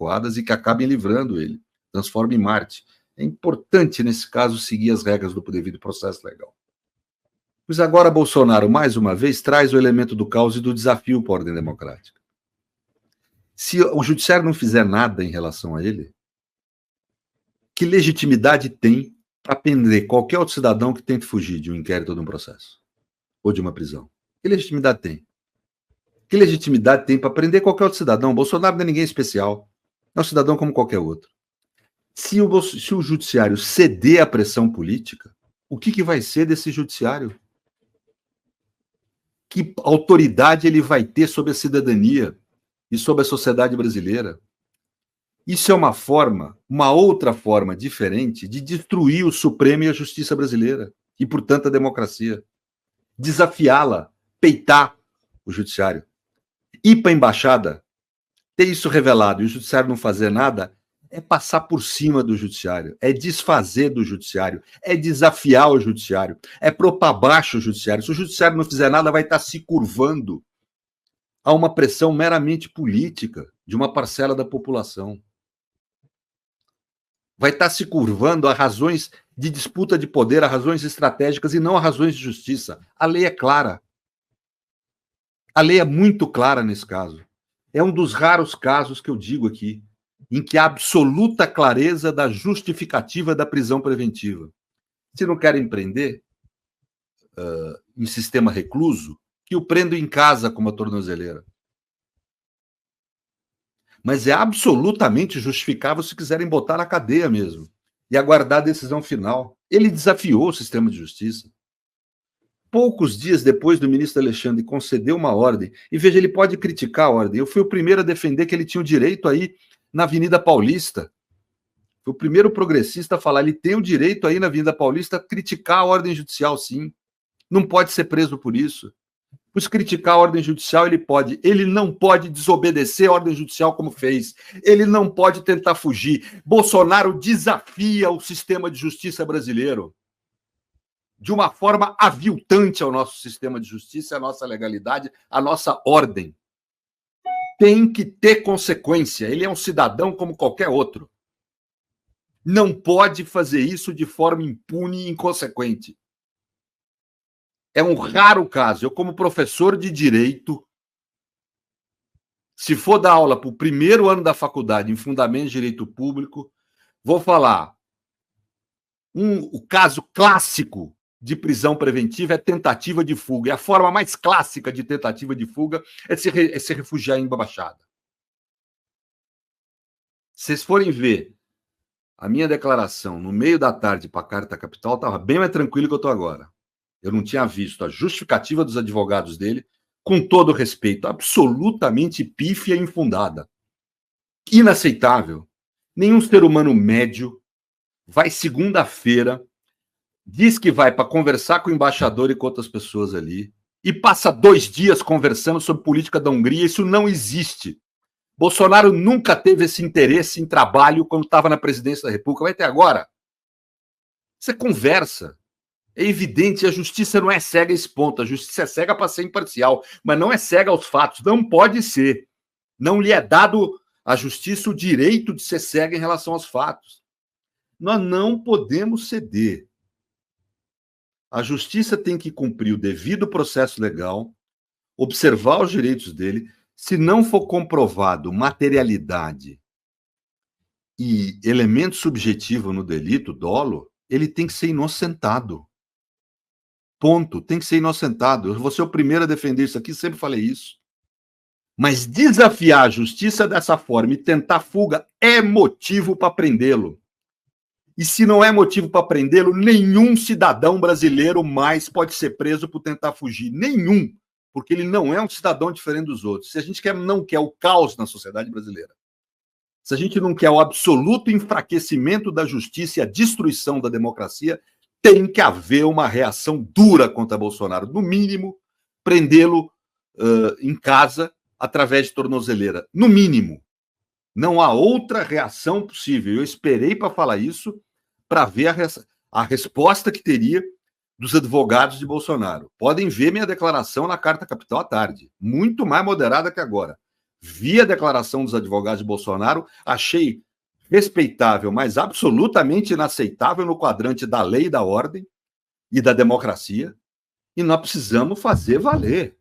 adequadas e que acabem livrando ele, transformem em Marte. É importante, nesse caso, seguir as regras do devido processo legal. Pois agora Bolsonaro, mais uma vez, traz o elemento do caos e do desafio para a ordem democrática. Se o judiciário não fizer nada em relação a ele, que legitimidade tem para prender qualquer outro cidadão que tente fugir de um inquérito ou de um processo? Ou de uma prisão? Que legitimidade tem? Que legitimidade tem para prender qualquer outro cidadão? Bolsonaro não é ninguém especial. É um cidadão como qualquer outro. Se o judiciário ceder à pressão política, o que vai ser desse judiciário? Que autoridade ele vai ter sobre a cidadania e sobre a sociedade brasileira? Isso é uma outra forma diferente de destruir o Supremo e a justiça brasileira, e, portanto, a democracia. Desafiá-la, peitar o judiciário. Ir para a embaixada, ter isso revelado e o judiciário não fazer nada, é passar por cima do judiciário, é desfazer do judiciário, é desafiar o judiciário, é pôr para baixo o judiciário. Se o judiciário não fizer nada, vai estar se curvando a uma pressão meramente política de uma parcela da população. Vai estar se curvando a razões de disputa de poder, a razões estratégicas e não a razões de justiça. A lei é clara. A lei é muito clara nesse caso. É um dos raros casos que eu digo aqui, em que há absoluta clareza da justificativa da prisão preventiva. Se não querem prender em sistema recluso, que o prendo em casa com uma tornozeleira. Mas é absolutamente justificável se quiserem botar na cadeia mesmo e aguardar a decisão final. Ele desafiou o sistema de justiça. Poucos dias depois do ministro Alexandre conceder uma ordem, e veja, ele pode criticar a ordem. Eu fui o primeiro a defender que ele tinha o direito aí na Avenida Paulista. Fui o primeiro progressista a falar, ele tem o direito aí na Avenida Paulista a criticar a ordem judicial, sim. Não pode ser preso por isso. Pois criticar a ordem judicial ele pode. Ele não pode desobedecer a ordem judicial como fez. Ele não pode tentar fugir. Bolsonaro desafia o sistema de justiça brasileiro de uma forma aviltante ao nosso sistema de justiça, à nossa legalidade, à nossa ordem. Tem que ter consequência. Ele é um cidadão como qualquer outro. Não pode fazer isso de forma impune e inconsequente. É um raro caso. Eu, como professor de direito, se for dar aula para o primeiro ano da faculdade em Fundamentos de Direito Público, vou falar. O caso clássico de prisão preventiva é tentativa de fuga. E a forma mais clássica de tentativa de fuga é se refugiar em embaixada. Se vocês forem ver a minha declaração no meio da tarde para a Carta Capital, estava bem mais tranquilo que eu estou agora. Eu não tinha visto a justificativa dos advogados dele, com todo respeito, absolutamente pífia e infundada. Inaceitável. Nenhum ser humano médio vai segunda-feira, diz que vai para conversar com o embaixador e com outras pessoas ali, e passa 2 dias conversando sobre política da Hungria. Isso não existe. Bolsonaro nunca teve esse interesse em trabalho quando estava na presidência da República. Vai ter agora. Isso é conversa. É evidente, a justiça não é cega a esse ponto. A justiça é cega para ser imparcial, mas não é cega aos fatos. Não pode ser. Não lhe é dado à justiça o direito de ser cega em relação aos fatos. Nós não podemos ceder. A justiça tem que cumprir o devido processo legal, observar os direitos dele. Se não for comprovado materialidade e elemento subjetivo no delito, dolo, ele tem que ser inocentado. Ponto. Tem que ser inocentado. Eu vou ser o primeiro a defender isso aqui, sempre falei isso. Mas desafiar a justiça dessa forma e tentar fuga é motivo para prendê-lo. E se não é motivo para prendê-lo, nenhum cidadão brasileiro mais pode ser preso por tentar fugir. Nenhum. Porque ele não é um cidadão diferente dos outros. Se a gente não quer o caos na sociedade brasileira, se a gente não quer o absoluto enfraquecimento da justiça e a destruição da democracia, tem que haver uma reação dura contra Bolsonaro. No mínimo, prendê-lo em casa através de tornozeleira. No mínimo. Não há outra reação possível. Eu esperei para falar isso, para ver a resposta que teria dos advogados de Bolsonaro. Podem ver minha declaração na Carta Capital à tarde. Muito mais moderada que agora. vi a declaração dos advogados de Bolsonaro, achei respeitável, mas absolutamente inaceitável no quadrante da lei e da ordem e da democracia, e nós precisamos fazer valer.